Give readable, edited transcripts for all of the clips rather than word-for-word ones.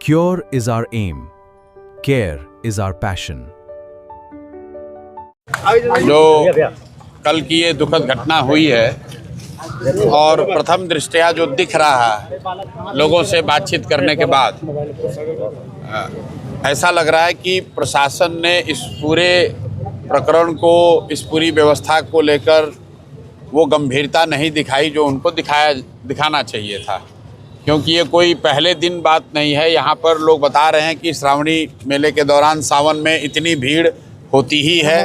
Cure is our aim. Care is our passion. जो कल की ये दुखद घटना हुई है और प्रथम दृष्टया जो दिख रहा है लोगों से बातचीत करने के बाद ऐसा लग रहा है कि प्रशासन ने इस पूरे प्रकरण को, इस पूरी व्यवस्था को लेकर वो गंभीरता नहीं दिखाई जो उनको दिखाना चाहिए था। क्योंकि ये कोई पहले दिन बात नहीं है। यहाँ पर लोग बता रहे हैं कि श्रावणी मेले के दौरान सावन में इतनी भीड़ होती ही है,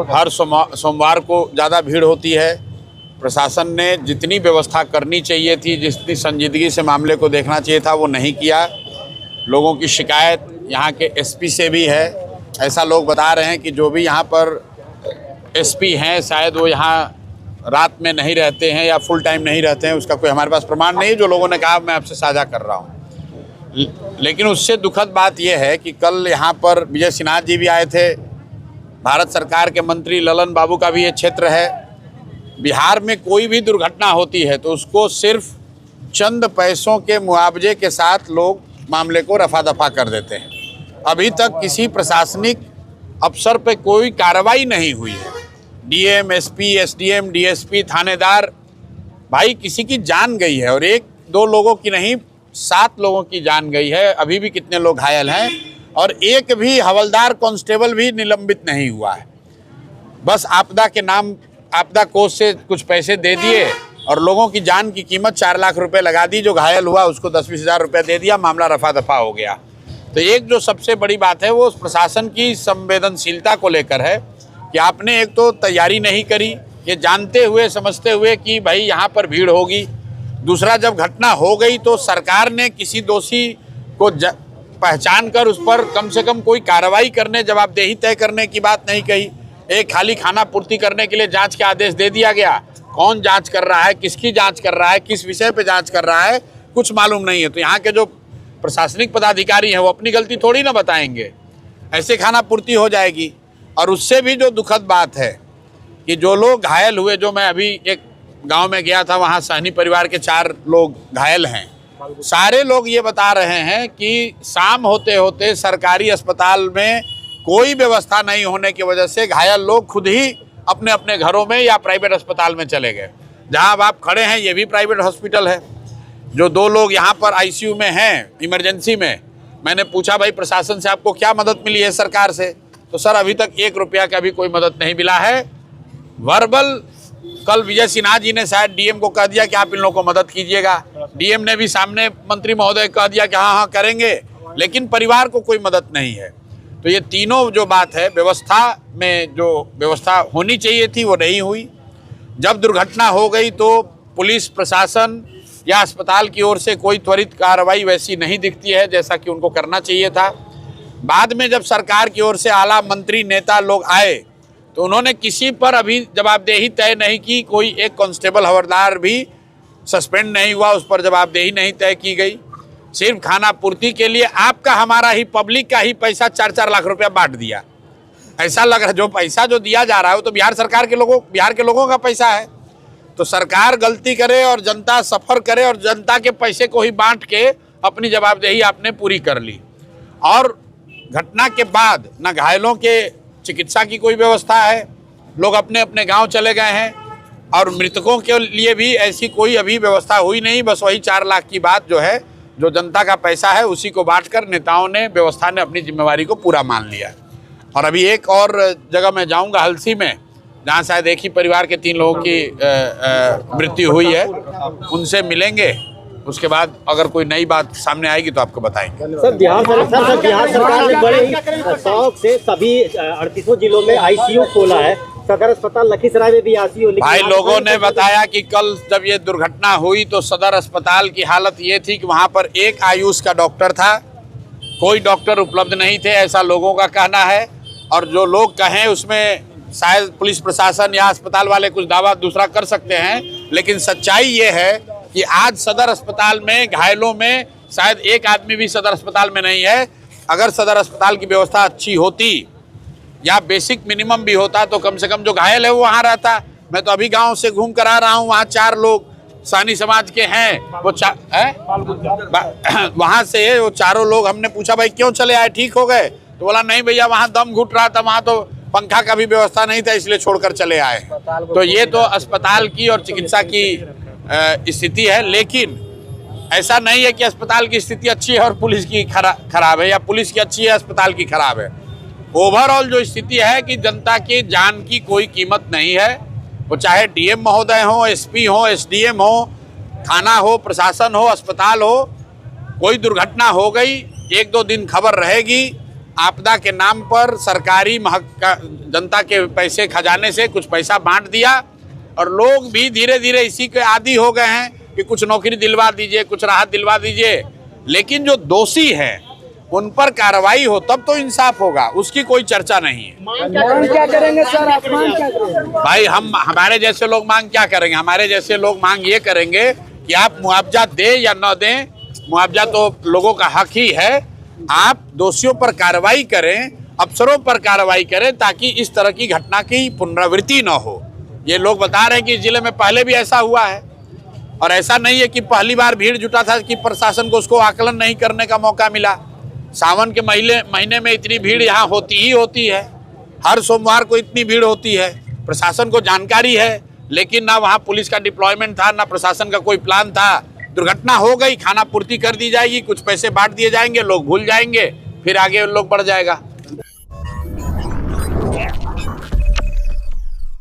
हर सोमवार को ज़्यादा भीड़ होती है। प्रशासन ने जितनी व्यवस्था करनी चाहिए थी, जितनी संजीदगी से मामले को देखना चाहिए था, वो नहीं किया। लोगों की शिकायत यहाँ के एसपी से भी है। ऐसा लोग बता रहे हैं कि जो भी यहाँ पर एसपी हैं शायद वो यहाँ रात में नहीं रहते हैं या फुल टाइम नहीं रहते हैं। उसका कोई हमारे पास प्रमाण नहीं है। जो लोगों ने कहा मैं आपसे साझा कर रहा हूँ। लेकिन उससे दुखद बात यह है कि कल यहाँ पर विजय सिन्हा जी भी आए थे, भारत सरकार के मंत्री ललन बाबू का भी ये क्षेत्र है। बिहार में कोई भी दुर्घटना होती है तो उसको सिर्फ चंद पैसों के मुआवजे के साथ लोग मामले को रफा दफा कर देते हैं। अभी तक किसी प्रशासनिक अफसर पे कोई कार्रवाई नहीं हुई है। डीएम, एसपी, एसडीएम, डीएसपी, थानेदार, भाई किसी की जान गई है और एक दो लोगों की नहीं, 7 लोगों की जान गई है। अभी भी कितने लोग घायल हैं और एक भी हवलदार, कांस्टेबल भी निलंबित नहीं हुआ है। बस आपदा के नाम, आपदा कोष से कुछ पैसे दे दिए और लोगों की जान की कीमत 4 लाख रुपए लगा दी। जो घायल हुआ उसको 10-20 हज़ार रुपये दे दिया, मामला रफा दफा हो गया। तो एक जो सबसे बड़ी बात है वो प्रशासन की संवेदनशीलता को लेकर है कि आपने एक तो तैयारी नहीं करी, ये जानते हुए समझते हुए कि भाई यहाँ पर भीड़ होगी। दूसरा, जब घटना हो गई तो सरकार ने किसी दोषी को पहचान कर उस पर कम से कम कोई कार्रवाई करने, जवाबदेही तय करने की बात नहीं कही। एक खाली खाना पूर्ति करने के लिए जांच के आदेश दे दिया गया। कौन जांच कर रहा है, किसकी जांच कर रहा है, किस विषय पे जांच कर रहा है, कुछ मालूम नहीं है। तो यहाँ के जो प्रशासनिक पदाधिकारी हैं वो अपनी गलती थोड़ी ना बताएंगे, ऐसे खाना पूर्ति हो जाएगी। और उससे भी जो दुखद बात है कि जो लोग घायल हुए, जो मैं अभी एक गांव में गया था, वहाँ सहनी परिवार के 4 लोग घायल हैं। सारे लोग ये बता रहे हैं कि शाम होते होते सरकारी अस्पताल में कोई व्यवस्था नहीं होने की वजह से घायल लोग खुद ही अपने अपने घरों में या प्राइवेट अस्पताल में चले गए। जहाँ अब आप खड़े हैं ये भी प्राइवेट हॉस्पिटल है। जो 2 लोग यहाँ पर आईसीयू में हैं, इमरजेंसी में, मैंने पूछा भाई प्रशासन से आपको क्या मदद मिली है सरकार से, तो सर अभी तक 1 रुपया का भी कोई मदद नहीं मिला है। वर्बल कल विजय सिन्हा जी ने शायद डीएम को कह दिया कि आप इन लोगों को मदद कीजिएगा। डीएम ने भी सामने मंत्री महोदय कह दिया कि हाँ करेंगे, लेकिन परिवार को कोई मदद नहीं है। तो ये तीनों जो बात है, व्यवस्था में जो व्यवस्था होनी चाहिए थी वो नहीं हुई। जब दुर्घटना हो गई तो पुलिस प्रशासन या अस्पताल की ओर से कोई त्वरित कार्रवाई वैसी नहीं दिखती है जैसा कि उनको करना चाहिए था। बाद में जब सरकार की ओर से आला मंत्री, नेता लोग आए तो उन्होंने किसी पर अभी जवाबदेही तय नहीं की। कोई एक कांस्टेबल, हवलदार भी सस्पेंड नहीं हुआ, उस पर जवाबदेही नहीं तय की गई। सिर्फ खाना पूर्ति के लिए आपका, हमारा ही, पब्लिक का ही पैसा 4-4 लाख रुपया बांट दिया। ऐसा लग रहा है जो पैसा जो दिया जा रहा है वो तो बिहार के लोगों का पैसा है। तो सरकार गलती करे और जनता सफ़र करे और जनता के पैसे को ही बांट के अपनी जवाबदेही आपने पूरी कर ली। और घटना के बाद न घायलों के चिकित्सा की कोई व्यवस्था है, लोग अपने अपने गांव चले गए हैं। और मृतकों के लिए भी ऐसी कोई अभी व्यवस्था हुई नहीं। बस वही 4 लाख की बात जो है, जो जनता का पैसा है उसी को बांटकर नेताओं ने, व्यवस्था ने अपनी जिम्मेवारी को पूरा मान लिया। और अभी एक और जगह मैं जाऊंगा, हलसी में, जहाँ शायद एक ही परिवार के 3 लोगों की मृत्यु हुई है, उनसे मिलेंगे। उसके बाद अगर कोई नई बात सामने आएगी तो आपको बताएंगे। सर, बिहार सरकार ने बड़े ही शौक से सभी 38 जिलों में आईसीयू खोला है। सदर अस्पताल लखीसराय में भी आईसीयू। भाई लोगों ने बताया कि कल जब ये दुर्घटना हुई तो सदर अस्पताल की हालत ये थी कि वहाँ पर एक आयुष का डॉक्टर था, कोई डॉक्टर उपलब्ध नहीं थे, ऐसा लोगों का कहना है। और जो लोग कहें उसमें शायद पुलिस प्रशासन या अस्पताल वाले कुछ दावा दूसरा कर सकते हैं, लेकिन सच्चाई ये है कि आज सदर अस्पताल में घायलों में शायद एक आदमी भी सदर अस्पताल में नहीं है। अगर सदर अस्पताल की व्यवस्था अच्छी होती या बेसिक मिनिमम भी होता तो कम से कम जो घायल है वो वहाँ रहता। मैं तो अभी गांव से घूम कर आ रहा हूँ, वहाँ 4 लोग सानी समाज के हैं वो वहां से वो चारों लोग, हमने पूछा भाई क्यों चले आए, ठीक हो गए? तो बोला नहीं भैया वहां दम घुट रहा था, वहां तो पंखा का भी व्यवस्था नहीं था इसलिए छोड़कर चले आए। तो ये तो अस्पताल की और चिकित्सा की स्थिति है, लेकिन ऐसा नहीं है कि अस्पताल की स्थिति अच्छी है और पुलिस की खराब है, या पुलिस की अच्छी है अस्पताल की खराब है। ओवरऑल जो स्थिति है कि जनता की जान की कोई कीमत नहीं है, वो चाहे डीएम महोदय हो, एसपी हो, एसडीएम हो, थाना हो, प्रशासन हो, अस्पताल हो, कोई दुर्घटना हो गई, 1-2 दिन खबर रहेगी, आपदा के नाम पर सरकारी जनता के पैसे खजाने से कुछ पैसा बांट दिया और लोग भी धीरे धीरे इसी के आदी हो गए हैं कि कुछ नौकरी दिलवा दीजिए, कुछ राहत दिलवा दीजिए। लेकिन जो दोषी हैं उन पर कार्रवाई हो तब तो इंसाफ होगा, उसकी कोई चर्चा नहीं है। मांग क्या करेंगे सर, आप मांग क्या करेंगे? भाई हमारे जैसे लोग मांग क्या करेंगे? हमारे जैसे लोग मांग ये करेंगे कि आप मुआवजा दें या न दें, मुआवजा तो लोगों का हक ही है, आप दोषियों पर कार्रवाई करें, अफसरों पर कार्रवाई करें ताकि इस तरह की घटना की पुनरावृत्ति न हो। ये लोग बता रहे हैं कि जिले में पहले भी ऐसा हुआ है और ऐसा नहीं है कि पहली बार भीड़ जुटा था कि प्रशासन को उसको आकलन नहीं करने का मौका मिला। सावन के महीने में इतनी भीड़ यहाँ होती ही होती है, हर सोमवार को इतनी भीड़ होती है, प्रशासन को जानकारी है, लेकिन ना वहाँ पुलिस का डिप्लॉयमेंट था, ना प्रशासन का कोई प्लान था। दुर्घटना हो गई, खाना पूर्ति कर दी जाएगी, कुछ पैसे बांट दिए जाएंगे, लोग भूल जाएंगे, फिर आगे लोग बढ़ जाएगा।